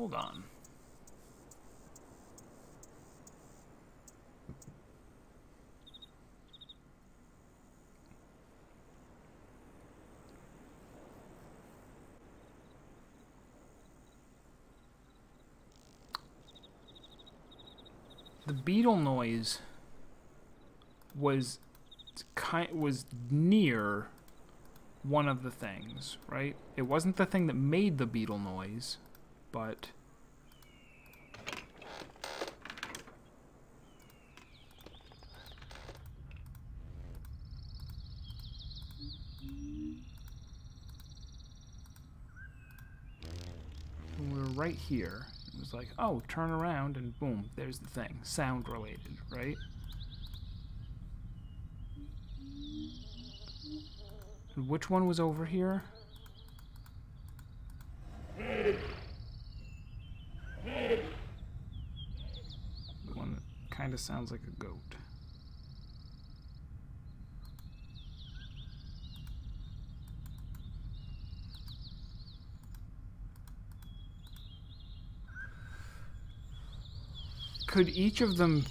Hold on. The beetle noise was near one of the things, right? It wasn't the thing that made the beetle noise, but we were right here. It was like, oh, turn around, and boom, there's the thing. Sound related, right? And which one was over here? The one that kind of sounds like a goat. Could each of them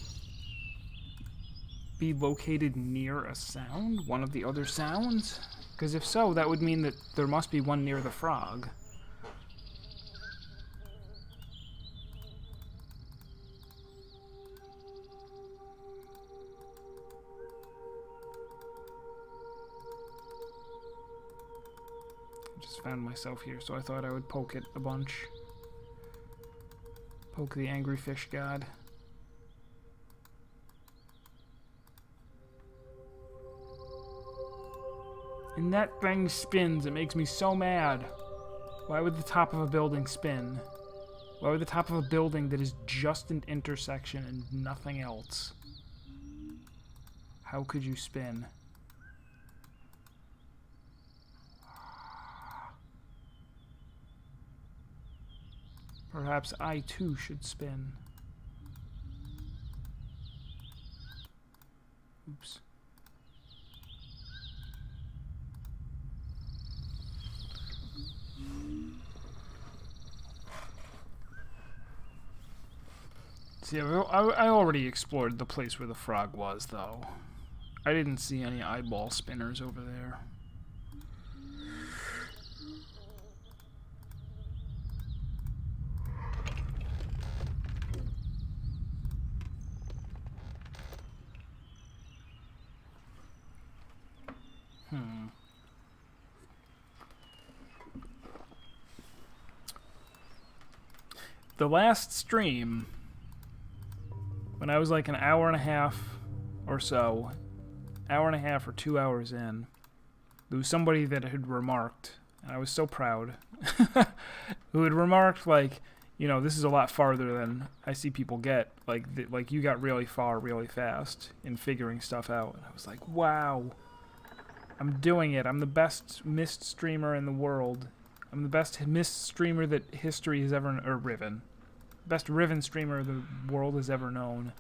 be located near a sound? One of the other sounds? Because if so, that would mean that there must be one near the frog. I just found myself here, so I thought I would poke it a bunch. Poke the angry fish god. And that thing spins. It makes me so mad. Why would the top of a building spin? Why would the top of a building that is just an intersection and nothing else? How could you spin? Perhaps I too should spin. Oops. See, I already explored the place where the frog was, though. I didn't see any eyeball spinners over there. The last stream, when I was like an hour and a half or so, hour and a half or 2 hours in, there was somebody that had remarked, and I was so proud, who had remarked, like, you know, this is a lot farther than I see people get. Like you got really far really fast in figuring stuff out. And I was like, wow, I'm doing it. I'm the best mist streamer in the world. I'm the best mist streamer that history has ever, or Riven. Best Riven streamer the world has ever known.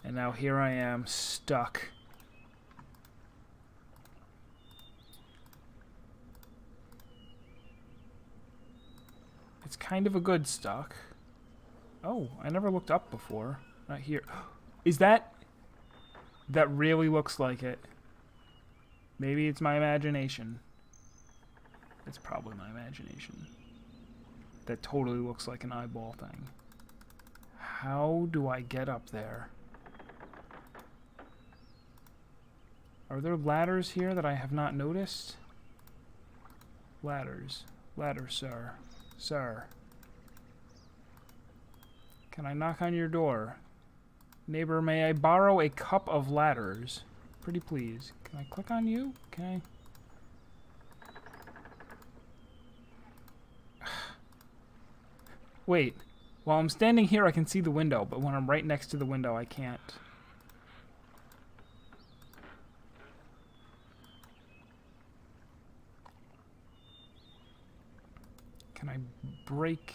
And now here I am, stuck. It's kind of a good stuck. Oh, I never looked up before. Not here. Is that... That really looks like it. Maybe it's my imagination. It's probably my imagination. That totally looks like an eyeball thing. How do I get up there? Are there ladders here that I have not noticed? Ladders. Ladders, sir. Sir. Can I knock on your door? Neighbor, may I borrow a cup of ladders? Pretty please. Can I click on you? Can I? Wait. While I'm standing here, I can see the window, but when I'm right next to the window, I can't. Can I break?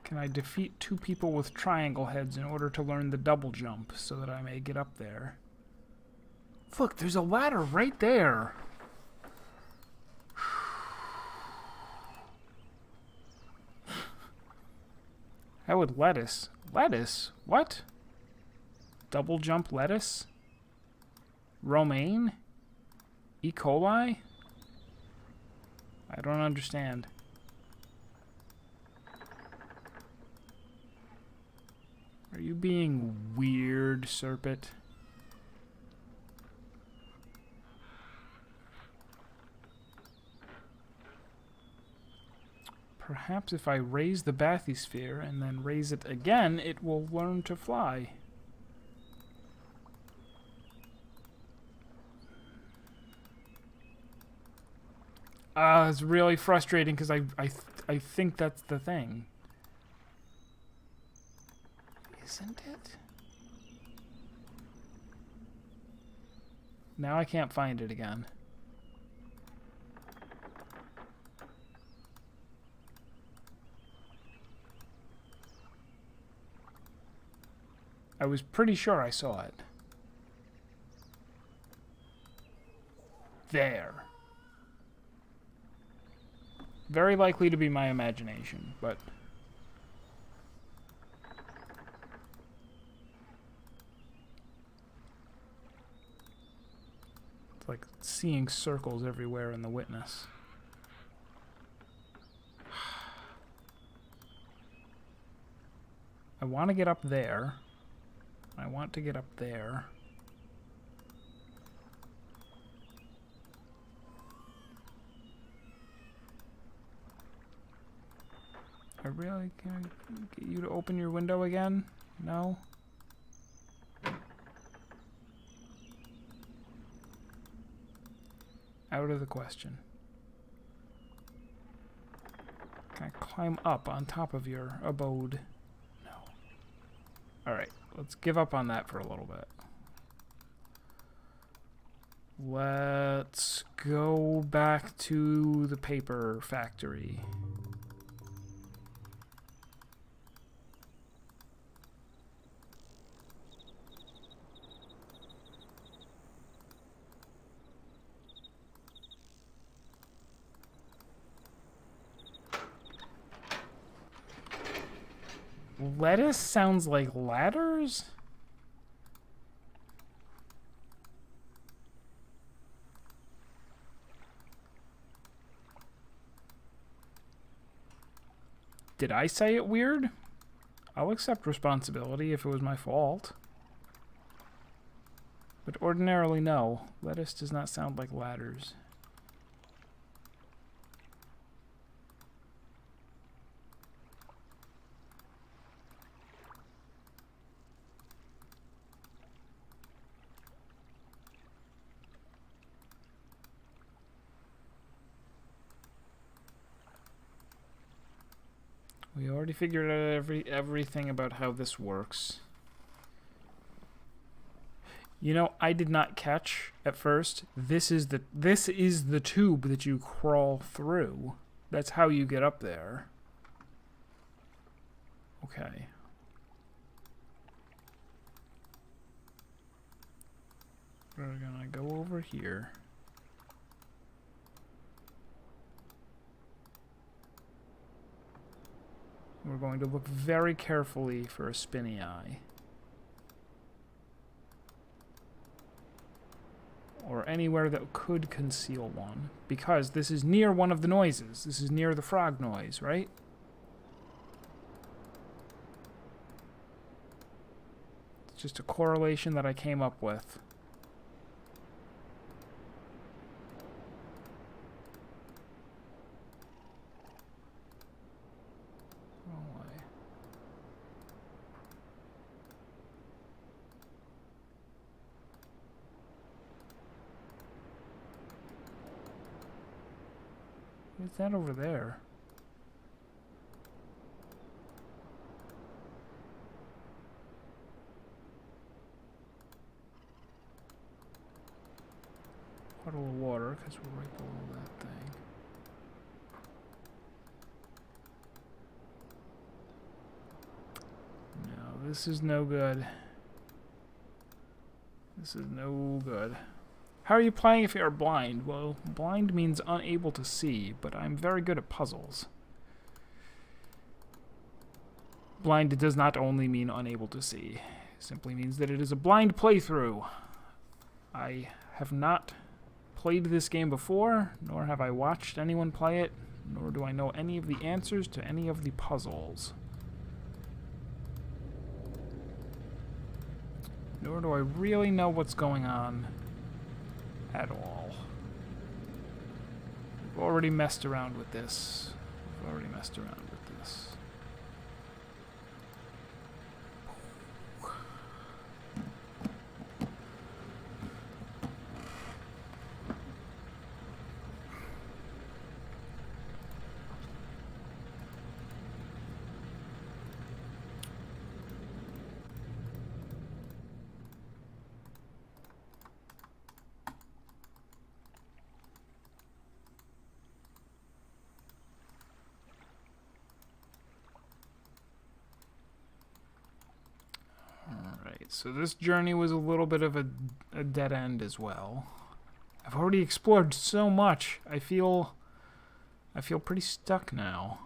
Can I defeat 2 people with triangle heads in order to learn the double jump so that I may get up there? Look, there's a ladder right there. How would lettuce? Lettuce? What? Double jump lettuce? Romaine? E. coli? I don't understand. Are you being weird, Serpent? Perhaps if I raise the bathysphere and then raise it again, it will learn to fly. It's really frustrating because I think that's the thing. Isn't it? Now I can't find it again. I was pretty sure I saw it. There. Very likely to be my imagination, but... it's like seeing circles everywhere in the witness. I want to get up there. I want to get up there. I really can get you to open your window again? No? Out of the question. Can I climb up on top of your abode? No. Alright, let's give up on that for a little bit. Let's go back to the paper factory. Lettuce sounds like ladders? Did I say it weird? I'll accept responsibility if it was my fault. But ordinarily, no. Lettuce does not sound like ladders. We already figured out everything about how this works. You know, I did not catch at first. This is the tube that you crawl through. That's how you get up there. Okay. We're gonna go over here. We're going to look very carefully for a spinny eye. Or anywhere that could conceal one. Because this is near one of the noises. This is near the frog noise, right? It's just a correlation that I came up with. What's that over there? Puddle of water, because we're right below that thing. this is no good. This is no good. How are you playing if you are blind? Well, blind means unable to see, but I'm very good at puzzles. Blind does not only mean unable to see. It simply means that it is a blind playthrough. I have not played this game before, nor have I watched anyone play it, nor do I know any of the answers to any of the puzzles. Nor do I really know what's going on at all. We've already messed around with this. So this journey was a little bit of a dead end as well. I've already explored so much. I feel pretty stuck now.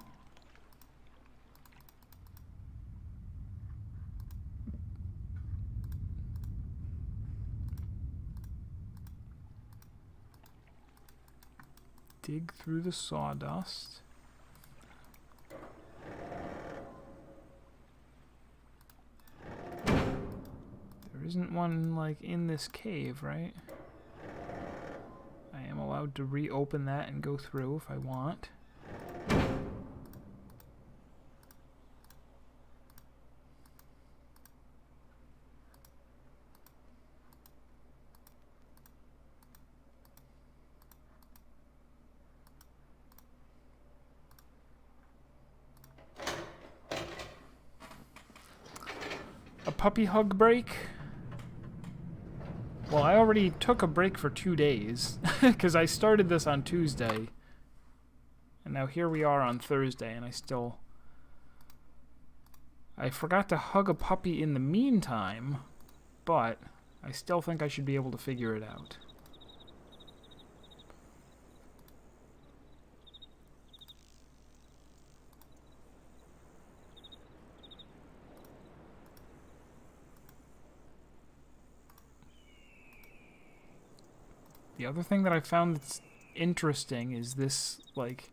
Dig through the sawdust. There isn't one, like, in this cave, right? I am allowed to reopen that and go through if I want. A puppy hug break? Well, I already took a break for 2 days, because I started this on Tuesday, and now here we are on Thursday, and I forgot to hug a puppy in the meantime, but I still think I should be able to figure it out. The other thing that I found that's interesting is this, like,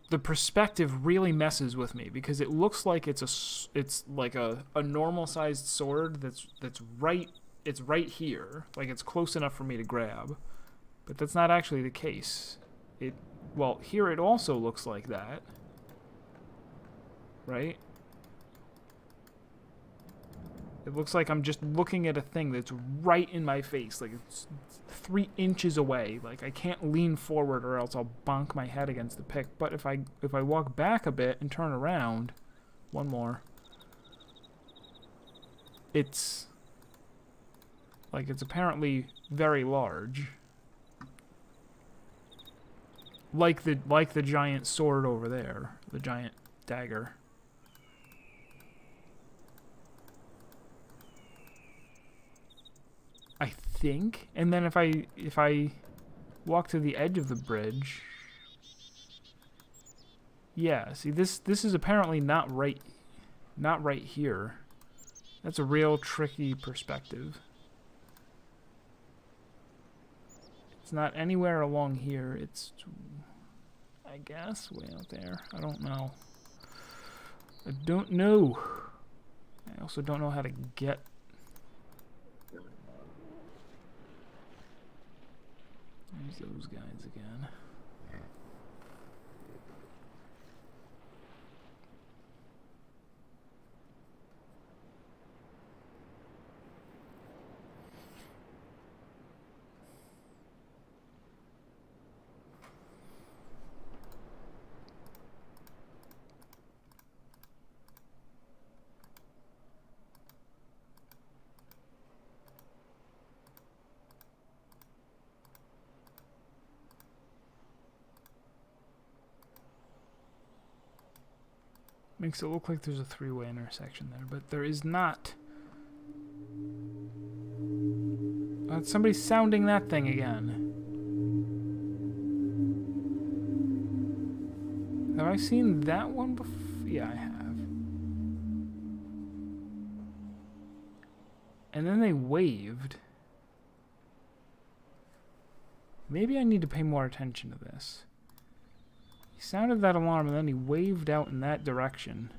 the perspective really messes with me because it looks like it's like a normal-sized sword that's right here, like it's close enough for me to grab, but that's not actually the case. Well, here it also looks like that, right? It looks like I'm just looking at a thing that's right in my face, like it's 3 inches away. Like I can't lean forward or else I'll bonk my head against the pick. But if I walk back a bit and turn around, one more, it's like it's apparently very large. Like the giant sword over there, the giant dagger. I think, and then if I walk to the edge of the bridge, yeah. See, this is apparently not right here. That's a real tricky perspective. It's not anywhere along here. It's, I guess, way out there. I don't know. I don't know. I also don't know how to get. There's those guys again. Makes it look like there's a three-way intersection there, but there is not. Somebody's sounding that thing again. Have I seen that one before? Yeah, I have. And then they waved. Maybe I need to pay more attention to this. He sounded that alarm and then he waved out in that direction.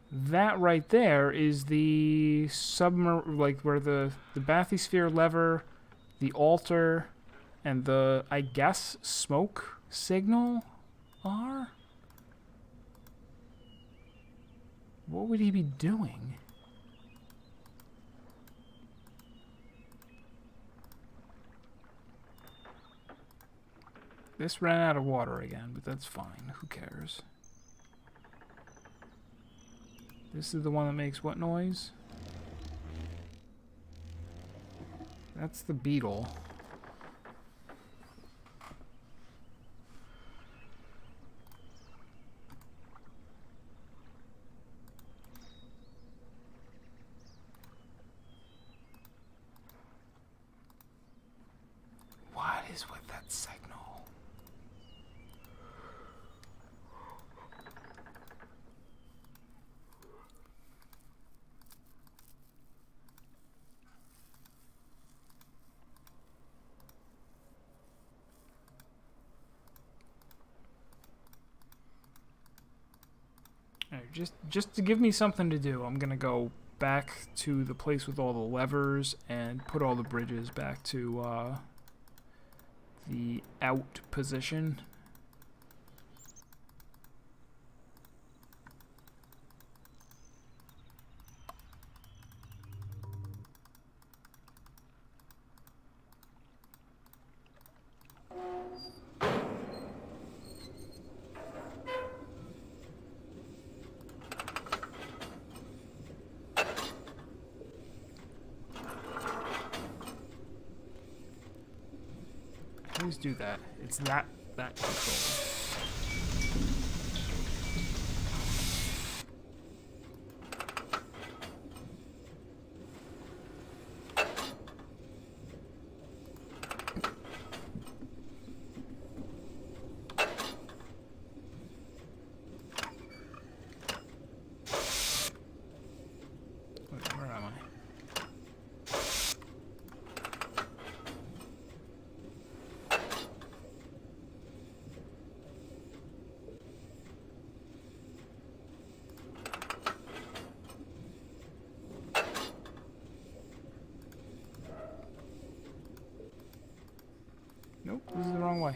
That right there is the like where the bathysphere lever, the altar, and the, I guess, smoke signal are? What would he be doing? This ran out of water again, but that's fine. Who cares? This is the one that makes what noise? That's the beetle. What is with that signal? Just to give me something to do, I'm gonna go back to the place with all the levers and put all the bridges back to the out position. Always do that. It's that control. Where am I? Nope, this is the wrong way.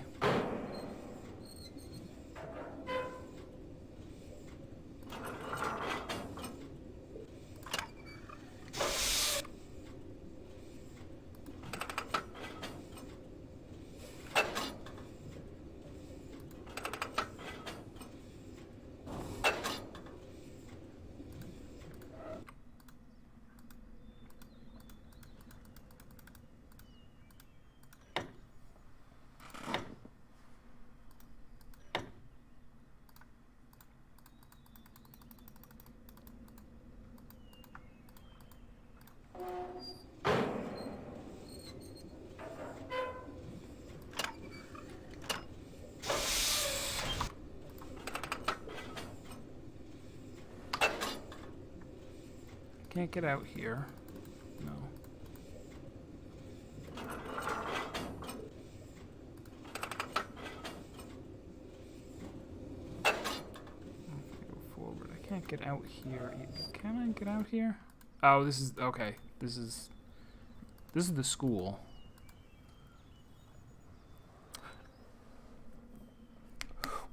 Can't get out here. No. Go forward. I can't get out here either. Can I get out here? Oh, this is okay. This is the school.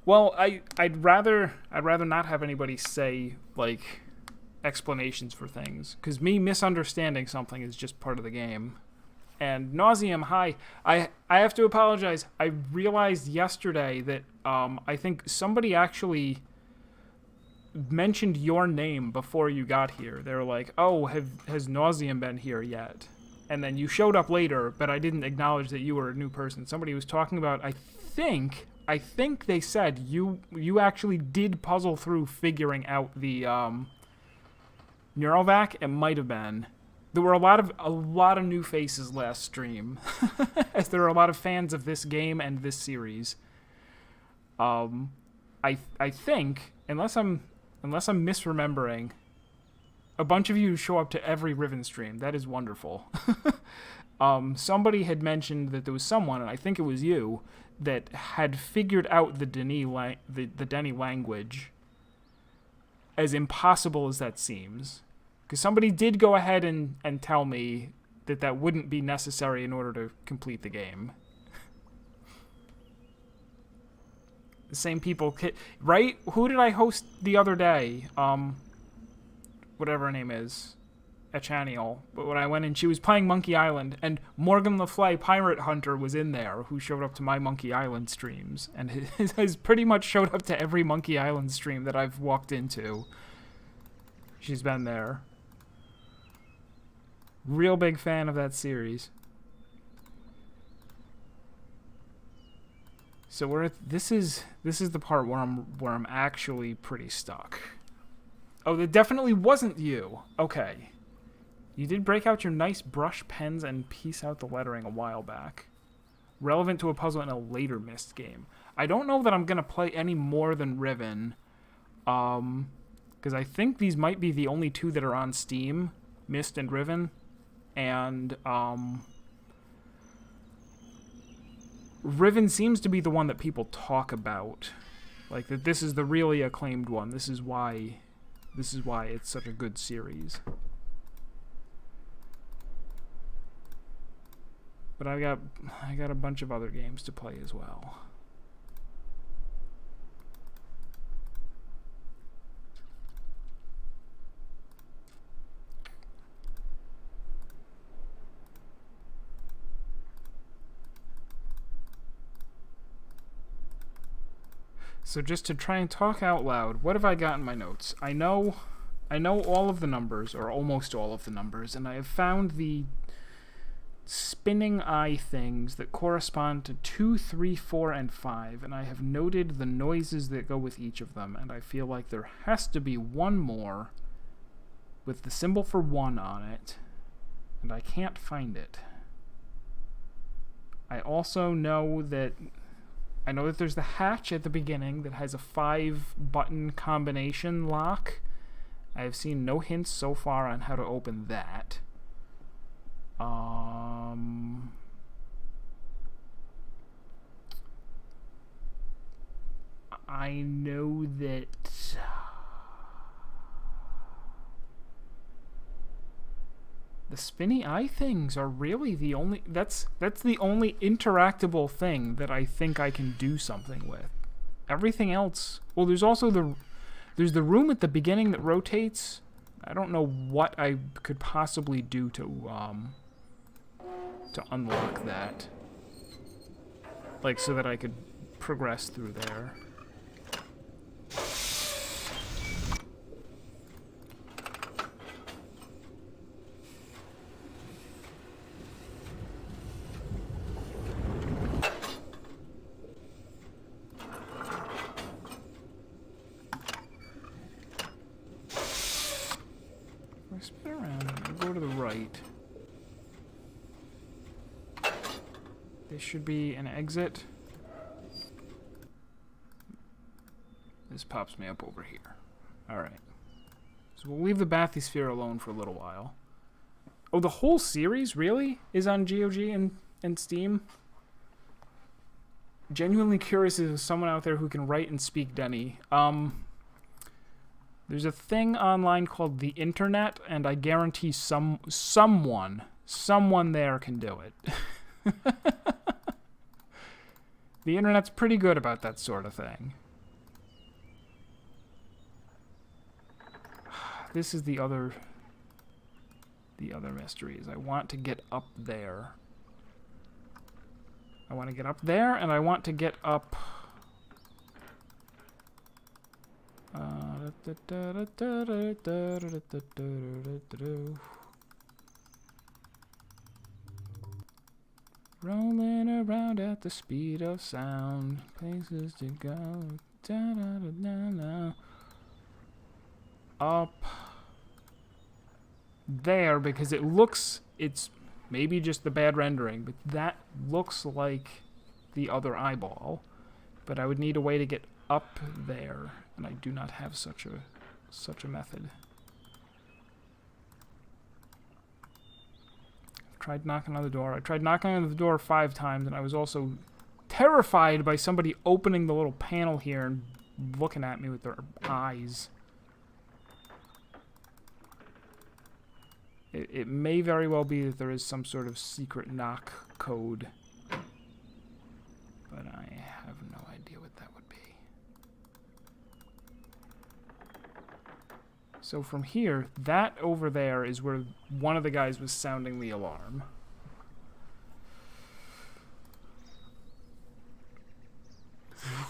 Well, I'd rather not have anybody say like explanations for things, because me misunderstanding something is just part of the game. And Nauseam, hi. I have to apologize. I realized yesterday that I think somebody actually mentioned your name before you got here. They were like, "Oh, has Nauseam been here yet?" and then you showed up later, but I didn't acknowledge that you were a new person. Somebody was talking about, I think they said you actually did puzzle through figuring out the Neurovac. It might have been. There were a lot of new faces last stream, as there are a lot of fans of this game and this series. I think, unless I'm misremembering, a bunch of you show up to every Riven stream. That is wonderful. Somebody had mentioned that there was someone, and I think it was you, that had figured out the Denny language, as impossible as that seems. Because somebody did go ahead and tell me that wouldn't be necessary in order to complete the game. The same people, right? Who did I host the other day? Whatever her name is. Echaniel. But when I went in, she was playing Monkey Island, and Morgan LaFlay, Pirate Hunter, was in there, who showed up to my Monkey Island streams, and has pretty much showed up to every Monkey Island stream that I've walked into. She's been there. Real big fan of that series. So we're at, this is the part where I'm actually pretty stuck. Oh, that definitely wasn't you. Okay. You did break out your nice brush pens and piece out the lettering a while back. Relevant to a puzzle in a later Myst game. I don't know that I'm going to play any more than Riven. Because I think these might be the only two that are on Steam. Myst and Riven. And, Riven seems to be the one that people talk about. Like, that this is the really acclaimed one. This is why it's such a good series. But I got a bunch of other games to play as well. So just to try and talk out loud, what have I got in my notes? I know all of the numbers, or almost all of the numbers, and I have found the spinning eye things that correspond to 2, 3, 4, and 5, and I have noted the noises that go with each of them, and I feel like there has to be one more with the symbol for 1 on it, and I can't find it. I also know that there's the hatch at the beginning that has a 5-button combination lock. I have seen no hints so far on how to open that. I know that the spinny eye things are really the only... That's the only interactable thing that I think I can do something with. Everything else... Well, there's also there's the room at the beginning that rotates. I don't know what I could possibly do to unlock that. Like, so that I could progress through there. Spin around and go to the right. This should be an exit. This pops me up over here. Alright. So we'll leave the bathysphere alone for a little while. Oh, the whole series, really? Is on GOG and Steam? Genuinely curious if there's someone out there who can write and speak Denny. There's a thing online called the internet, and I guarantee someone there can do it. The internet's pretty good about that sort of thing. This is the other mysteries. I want to get up there. I want to get up there, and I want to get up... Rolling around at the speed of sound. Places to go. Da, da, da, da, da. Up there, because it looks, it's maybe just the bad rendering, but that looks like the other eyeball. But I would need a way to get up there, and I do not have such a method. Tried knocking on the door. I tried knocking on the door 5 times, and I was also terrified by somebody opening the little panel here and looking at me with their eyes. It may very well be that there is some sort of secret knock code, but I have no idea what that would be. So from here, that over there is where one of the guys was sounding the alarm.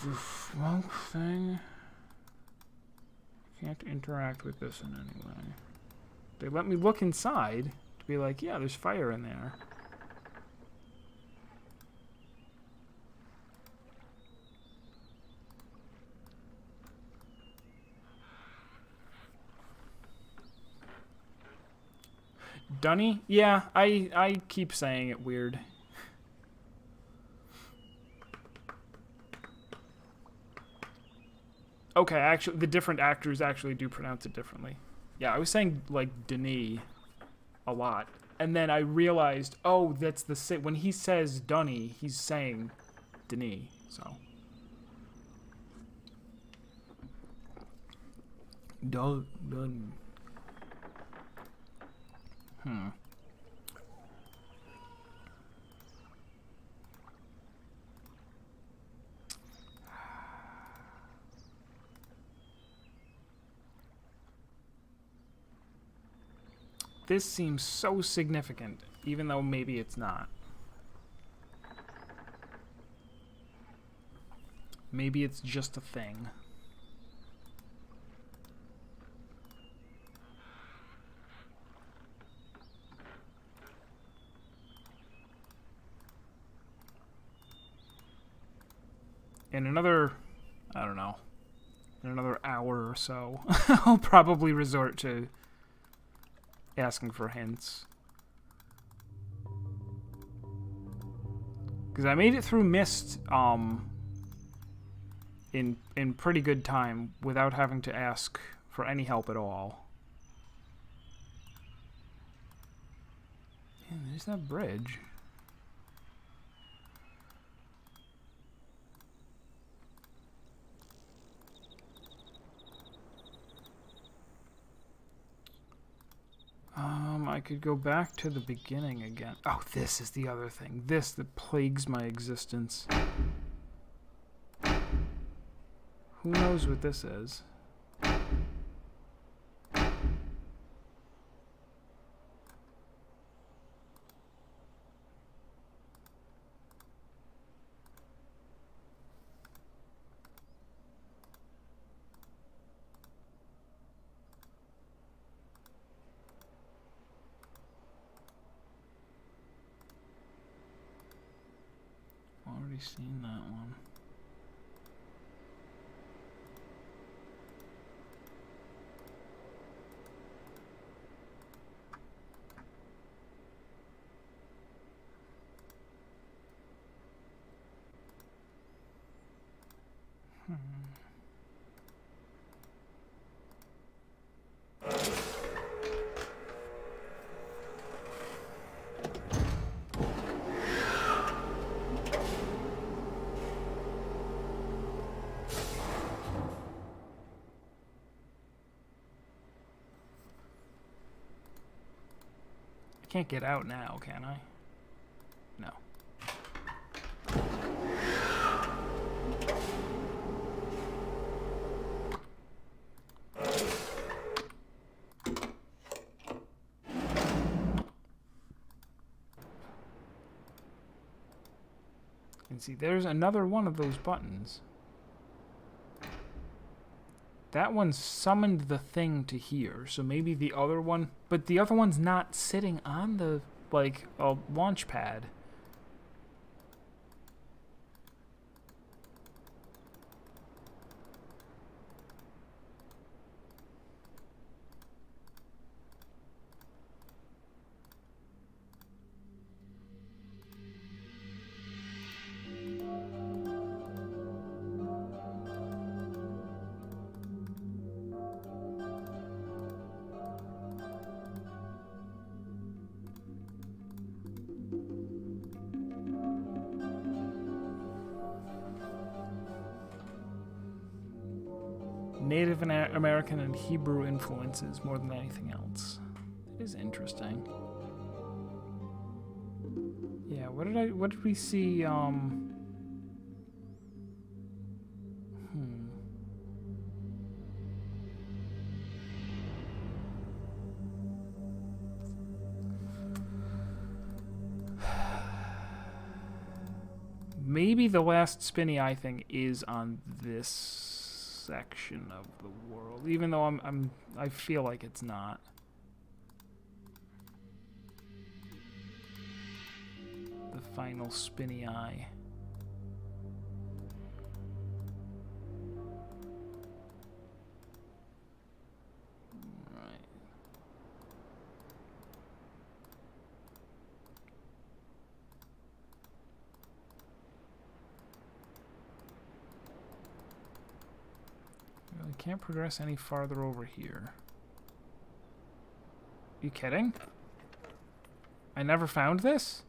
The smoke thing. Can't interact with this in any way. They let me look inside to be like, yeah, there's fire in there. Dunny? Yeah, I keep saying it weird. Okay, actually, the different actors actually do pronounce it differently. Yeah, I was saying, like, Denis a lot. And then I realized, oh, that's the... When he says Dunny, he's saying Denis, so... Dun. This seems so significant, even though maybe it's not. Maybe it's just a thing. In another, I don't know, in another hour or so, I'll probably resort to asking for hints. Because I made it through Mist in pretty good time without having to ask for any help at all. Yeah, there's that bridge. I could go back to the beginning again. Oh, this is the other thing. This that plagues my existence. Who knows what this is? Already seen that one. I can't get out now, can I? No. And see, there's another one of those buttons. That one summoned the thing to here, so maybe the other one... But the other one's not sitting on the, like, a launch pad. Native American and Hebrew influences more than anything else. It is interesting. Yeah, what did we see, Maybe the last spinny eye thing is on this section of the world, even though I feel like it's not. The final spinny eye. I can't progress any farther over here. You kidding? I never found this?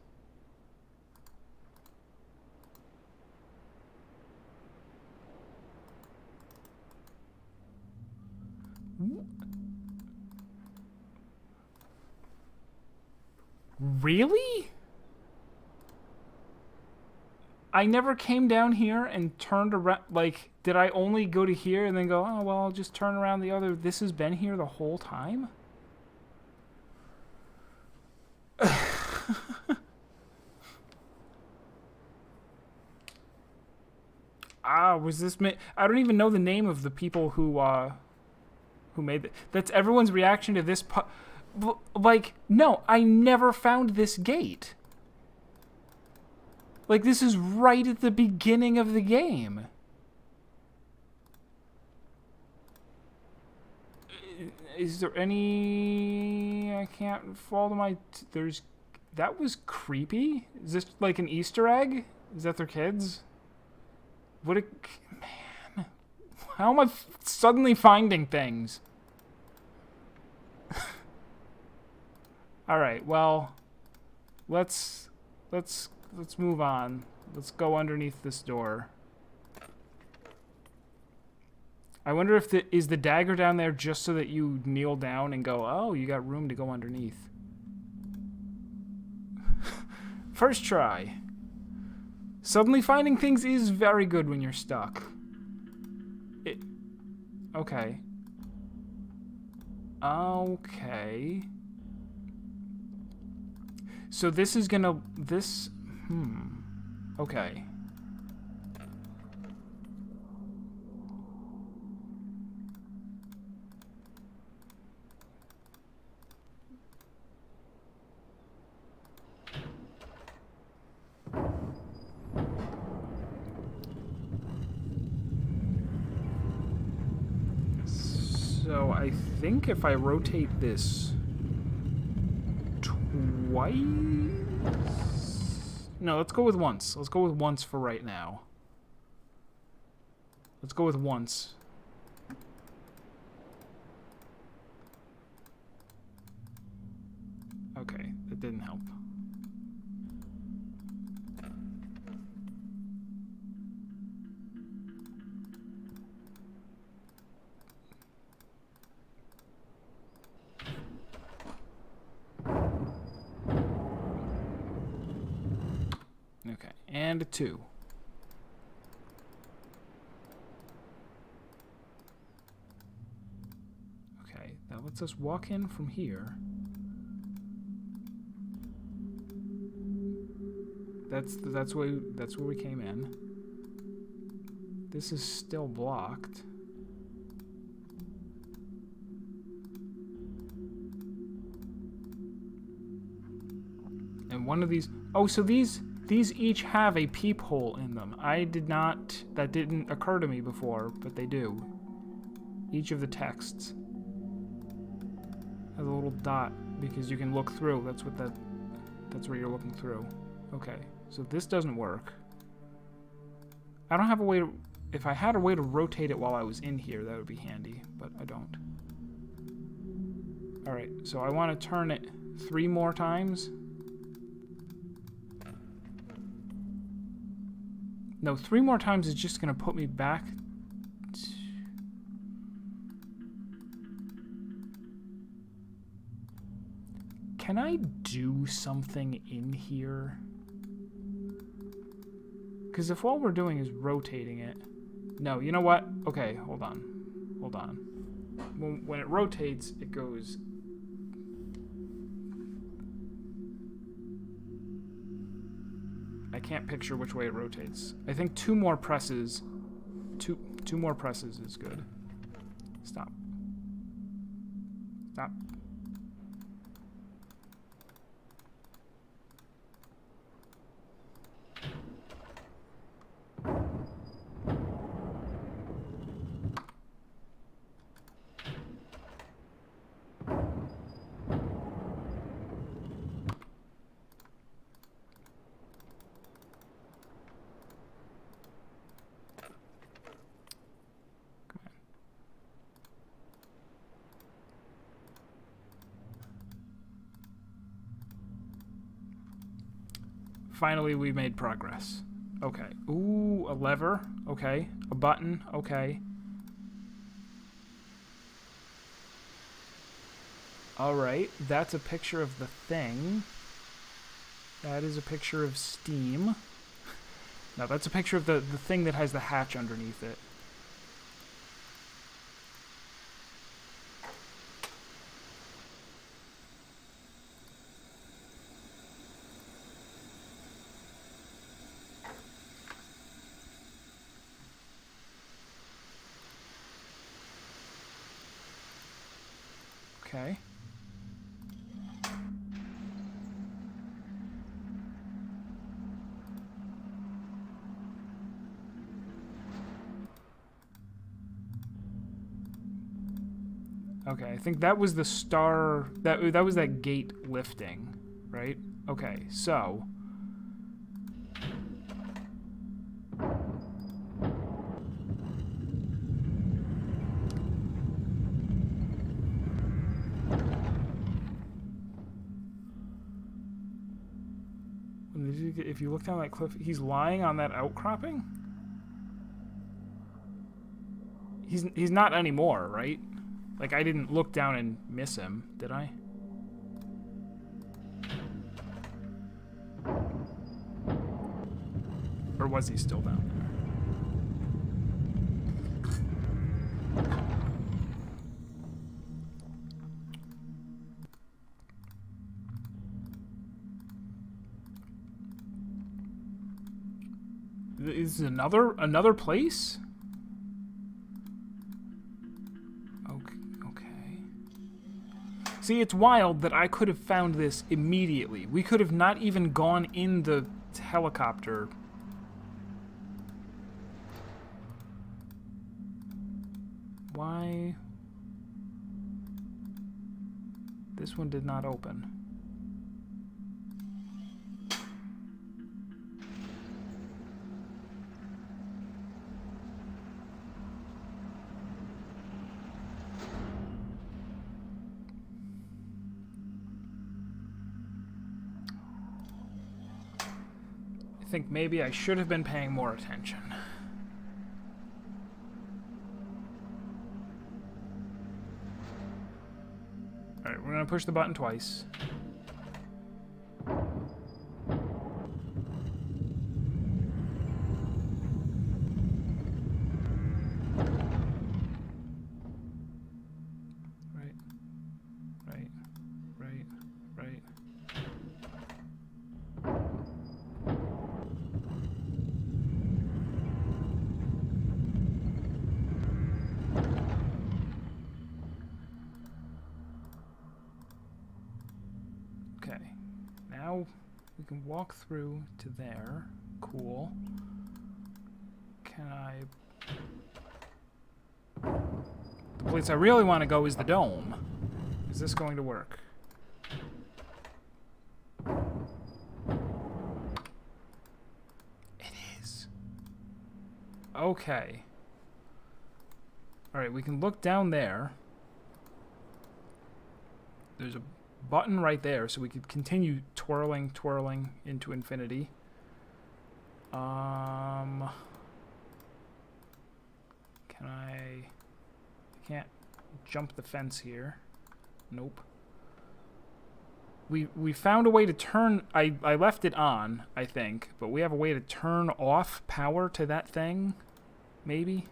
Really? I never came down here and turned around. Like, did I only go to here and then go, oh, well, I'll just turn around the other? This has been here the whole time? Was this... I don't even know the name of the people who made it. That's everyone's reaction to this... Like, no, I never found this gate. Like, this is right at the beginning of the game. Is there any... I can't follow my... There's... That was creepy. Is this like an Easter egg? Is that their kids? What a... Man. How am I suddenly finding things? Alright, well... Let's move on. Let's go underneath this door. I wonder if is the dagger down there just so that you kneel down and go, oh, you got room to go underneath. First try. Suddenly finding things is very good when you're stuck. Okay. Okay. So this is gonna... Okay. So I think if I rotate this twice... No, let's go with once. Let's go with once for right now. Let's go with once. Okay, that didn't help. Okay, and a 2. Okay, that lets us walk in from here. That's where we came in. This is still blocked. And one of these... Oh, so these each have a peephole in them. That didn't occur to me before, but they do. Each of the texts has a little dot because you can look through. That's where you're looking through. Okay, so this doesn't work. I don't have a way to... If I had a way to rotate it while I was in here, that would be handy, but I don't. Alright, so I want to turn it 3 more times. No, 3 more times is just going to put me back. Can I do something in here? Because if all we're doing is rotating it... No, you know what? Okay, hold on. Hold on. When it rotates, it goes... I can't picture which way it rotates. I think two more presses... Two more presses is good. Stop. Stop. Finally, we made progress. Okay. Ooh, a lever. Okay. A button. Okay. Alright, that's a picture of the thing. That is a picture of Steam. No, that's a picture of the thing that has the hatch underneath it. Okay. Okay, I think that was the star... That was that gate lifting, right? Okay, so... If you look down that cliff, he's lying on that outcropping? He's not anymore, right? Like, I didn't look down and miss him, did I? Or was he still down there? Is another place? Okay. See, it's wild that I could have found this immediately. We could have not even gone in the helicopter. Why? This one did not open. I think maybe I should have been paying more attention. Alright, we're gonna push the button twice. Right. Okay, now we can walk through to there. Cool. Can I... The place I really want to go is the dome. Is this going to work? It is. Okay. Alright, we can look down there. There's a button right there, so we could continue twirling into infinity. Can I can't jump the fence here. Nope. We found a way to turn... I left it on, I think. But we have a way to turn off power to that thing? Maybe?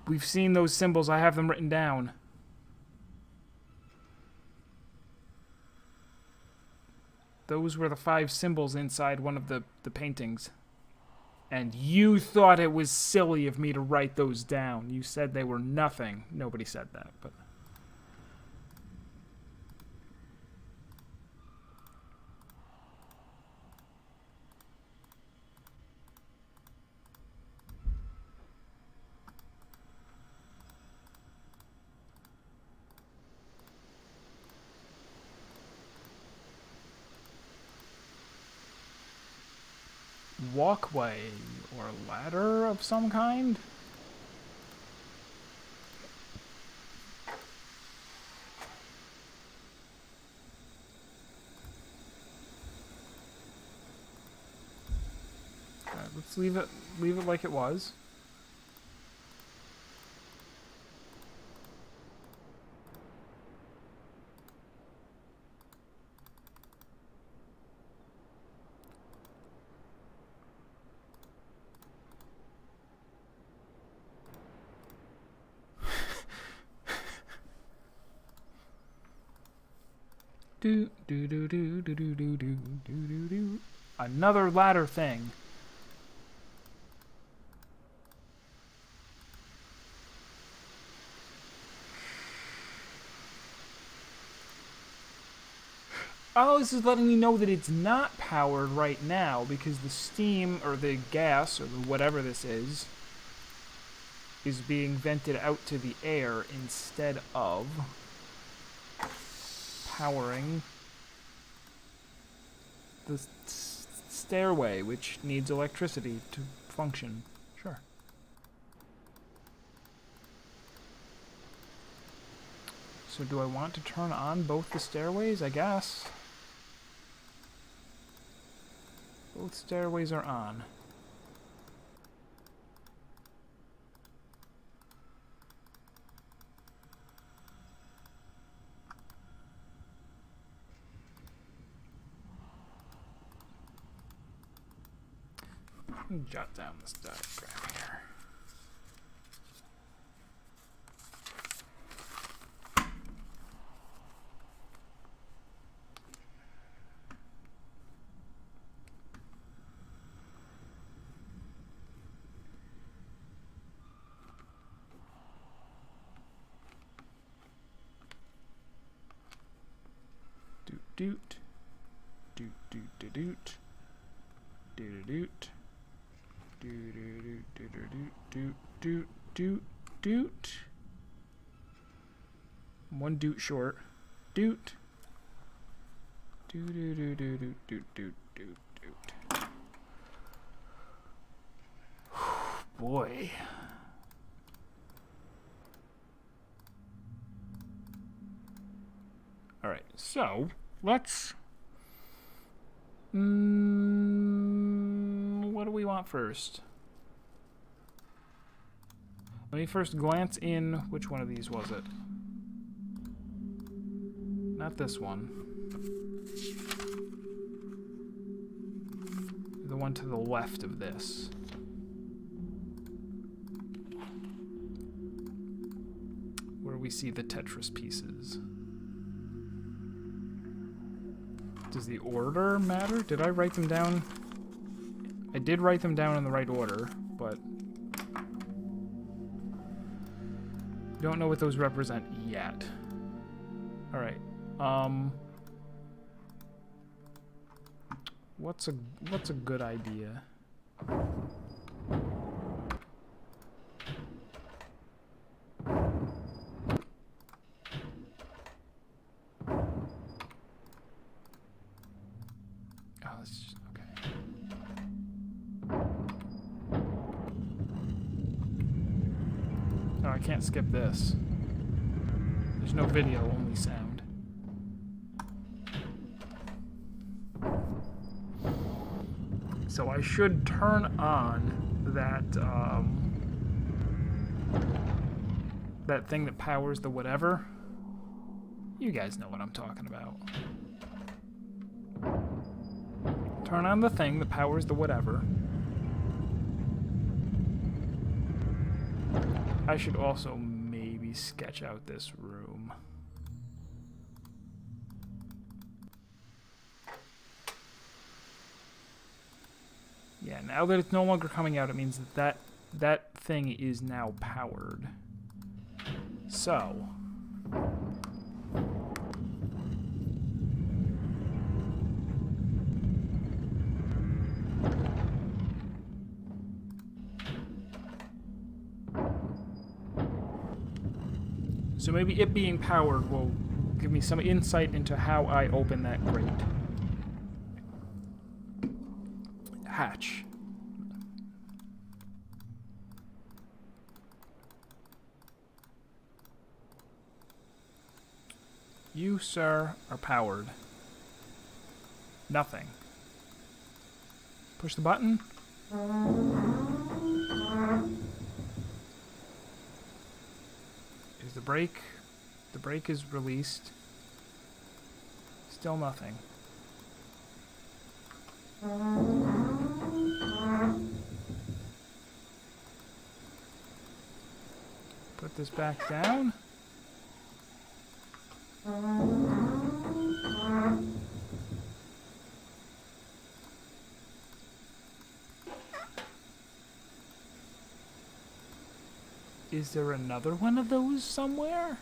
We've seen those symbols. I have them written down. Those were the 5 symbols inside one of the paintings. And you thought it was silly of me to write those down. You said they were nothing. Nobody said that, but... walkway or ladder of some kind? Alright, let's leave it like it was. Do do do do do do do do do do. Another ladder thing. Oh, this is letting me know that it's not powered right now because the steam or the gas or the whatever this is being vented out to the air instead of powering the stairway, which needs electricity to function. Sure. So do I want to turn on both the stairways? I guess. Both stairways are on. Let me jot down this diagram here. Doot doot doot doot doot doot doot doot doot doot. One doot short. Doot. Doot doot doot doot doot doot doot doot. Boy. All right, so let's. What do we want first? Let me first glance in. Which one of these was it? Not this one. The one to the left of this. Where we see the Tetris pieces. Does the order matter? Did I write them down? I did write them down in the right order, but don't know what those represent yet. All right. What's a good idea? I can't skip this. There's no video, only sound. So I should turn on that thing that powers the whatever. You guys know what I'm talking about. Turn on the thing that powers the whatever. I should also maybe sketch out this room. Yeah, now that it's no longer coming out, it means that that thing is now powered. So... So maybe it being powered will give me some insight into how I open that grate. Hatch. You, sir, are powered. Nothing. Push the button. Is the brake? The brake is released. Still nothing. Put this back down. Is there another one of those somewhere?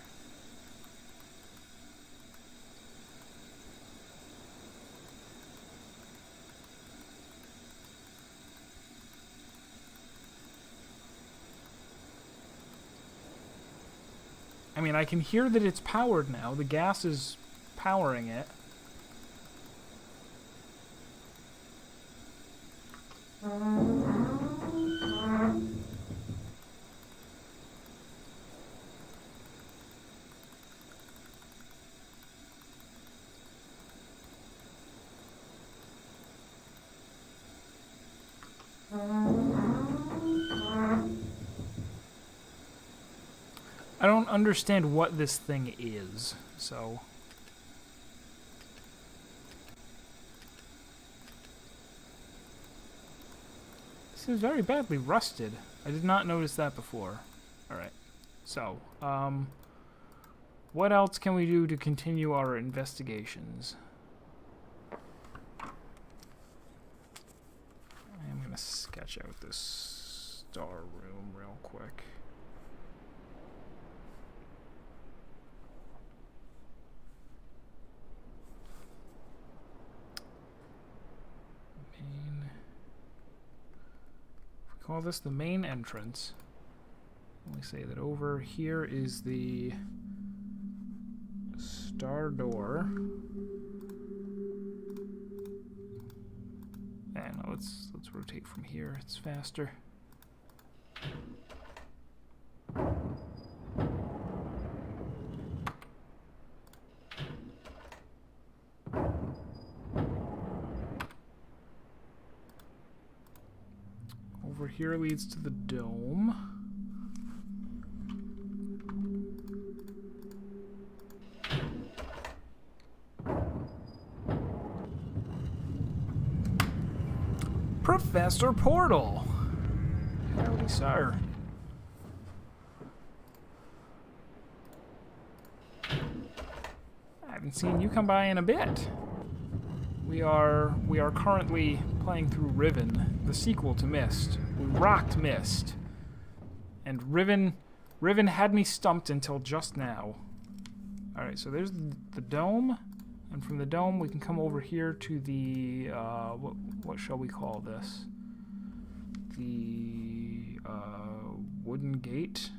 I mean, I can hear that it's powered now. The gas is powering it. I don't understand what this thing is, so... This is very badly rusted. I did not notice that before. Alright, so, what else can we do to continue our investigations? I'm gonna sketch out this star room real quick. Call this the main entrance. We say that over here is the star door. And let's rotate from here. It's faster. Over here leads to the dome. Professor Portal! Howdy, sir. I haven't seen you come by in a bit. We are currently playing through Riven, the sequel to Myst. We rocked Myst. And Riven had me stumped until just now. Alright, so there's the dome. And from the dome we can come over here to the, what shall we call this? The, wooden gate?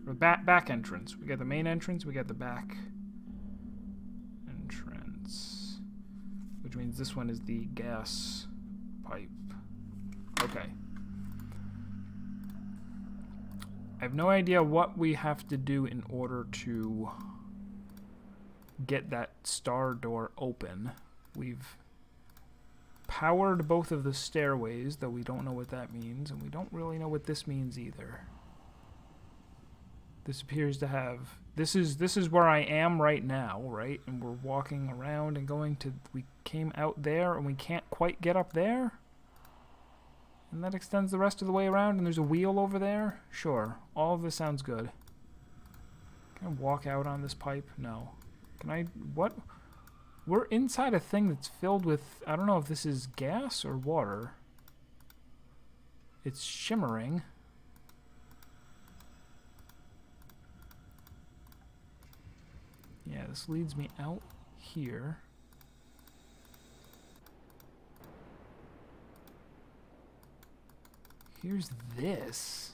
Or back entrance. We got the main entrance, we got the back entrance. Which means this one is the gas pipe. Okay. I have no idea what we have to do in order to get that star door open. We've powered both of the stairways, though we don't know what that means, and we don't really know what this means either. This appears to have... This is where I am right now, right? And we're walking around and going to... We came out there, and we can't quite get up there? And that extends the rest of the way around, and there's a wheel over there? Sure. All of this sounds good. Can I walk out on this pipe? No. Can I... What? We're inside a thing that's filled with... I don't know if this is gas or water. It's shimmering. Yeah, this leads me out here. Here's this.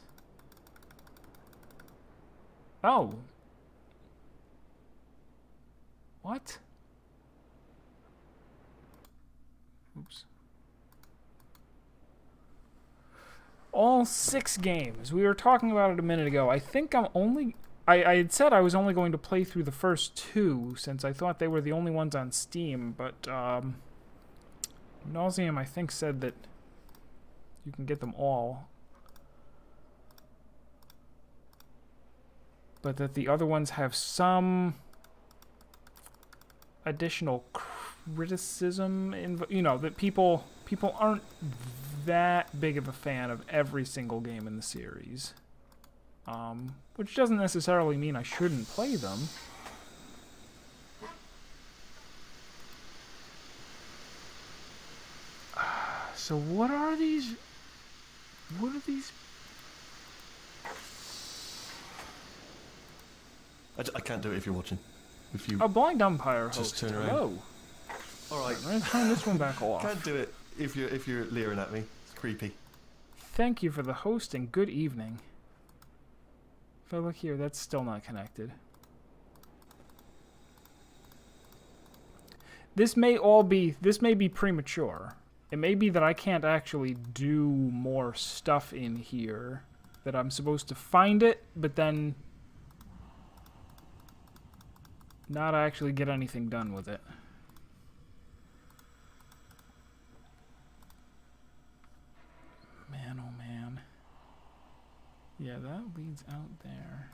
Oh. What? Oops. All 6 games. We were talking about it a minute ago. I think I'm only... I had said I was only going to play through the first 2, since I thought they were the only ones on Steam, but, Nauseam, I think, said that you can get them all. But that the other ones have some additional criticism, you know, that people aren't that big of a fan of every single game in the series. Which doesn't necessarily mean I shouldn't play them. So what are these? What are these? I can't do it if you're watching. If you A blind umpire host. just turn around. Hello. All right. I'm going to turn this one back off. Can't do it if you're leering at me. It's creepy. Thank you for the host and good evening. If I look here, that's still not connected. This may be premature. It may be that I can't actually do more stuff in here. That I'm supposed to find it, but then not actually get anything done with it. Man, oh man. Yeah, that leads out there.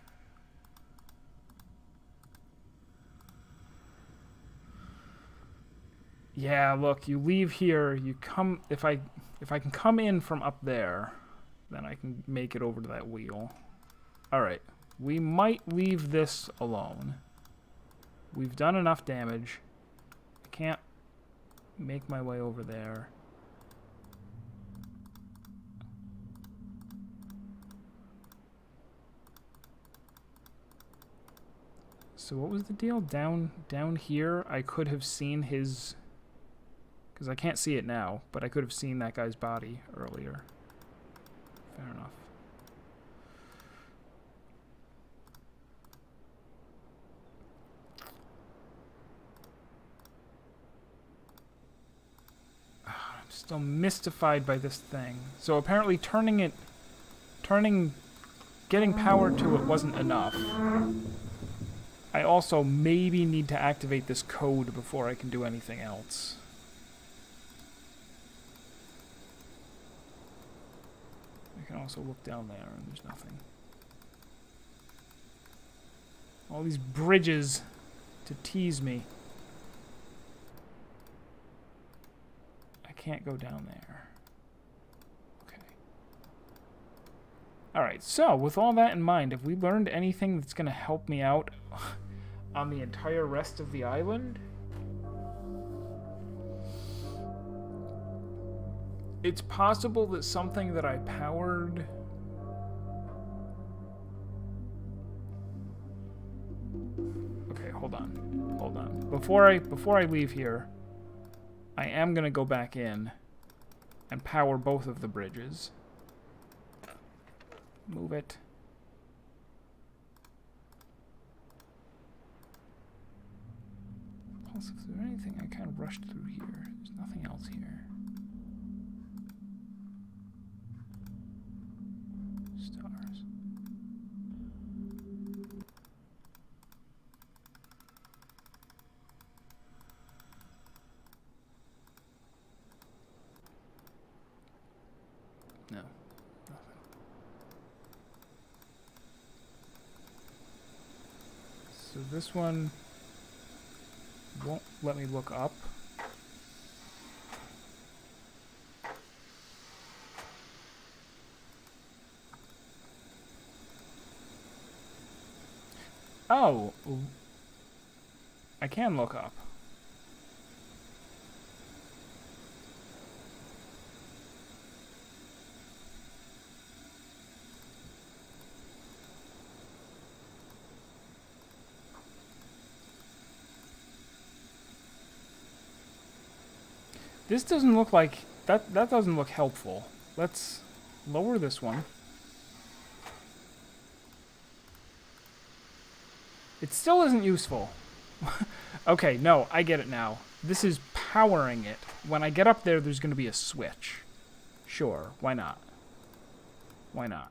Yeah, look, you leave here, you come, if I can come in from up there, then I can make it over to that wheel. Alright, we might leave this alone. We've done enough damage. I can't make my way over there. So what was the deal? Down here, I could have seen his... Because I can't see it now, but I could have seen that guy's body earlier. Fair enough. I'm still mystified by this thing. So apparently getting power to it wasn't enough. I also maybe need to activate this code before I can do anything else. I can also look down there and there's nothing. All these bridges to tease me. I can't go down there. Okay. Alright, so with all that in mind, have we learned anything that's going to help me out on the entire rest of the island? It's possible that something that I powered... Okay, hold on. Hold on. Before I leave here, I am going to go back in and power both of the bridges. Move it. Also, is there anything I kind of rushed through here? There's nothing else here. Stars. this one won't let me look up. Oh, I can look up. This doesn't look like that doesn't look helpful. Let's lower this one. It still isn't useful. Okay, no, I get it now. This is powering it. When I get up there, there's going to be a switch. Sure, why not? Why not?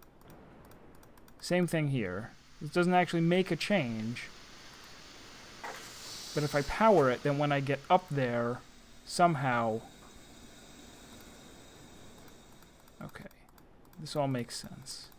Same thing here. This doesn't actually make a change. But if I power it, then when I get up there, somehow... Okay, this all makes sense.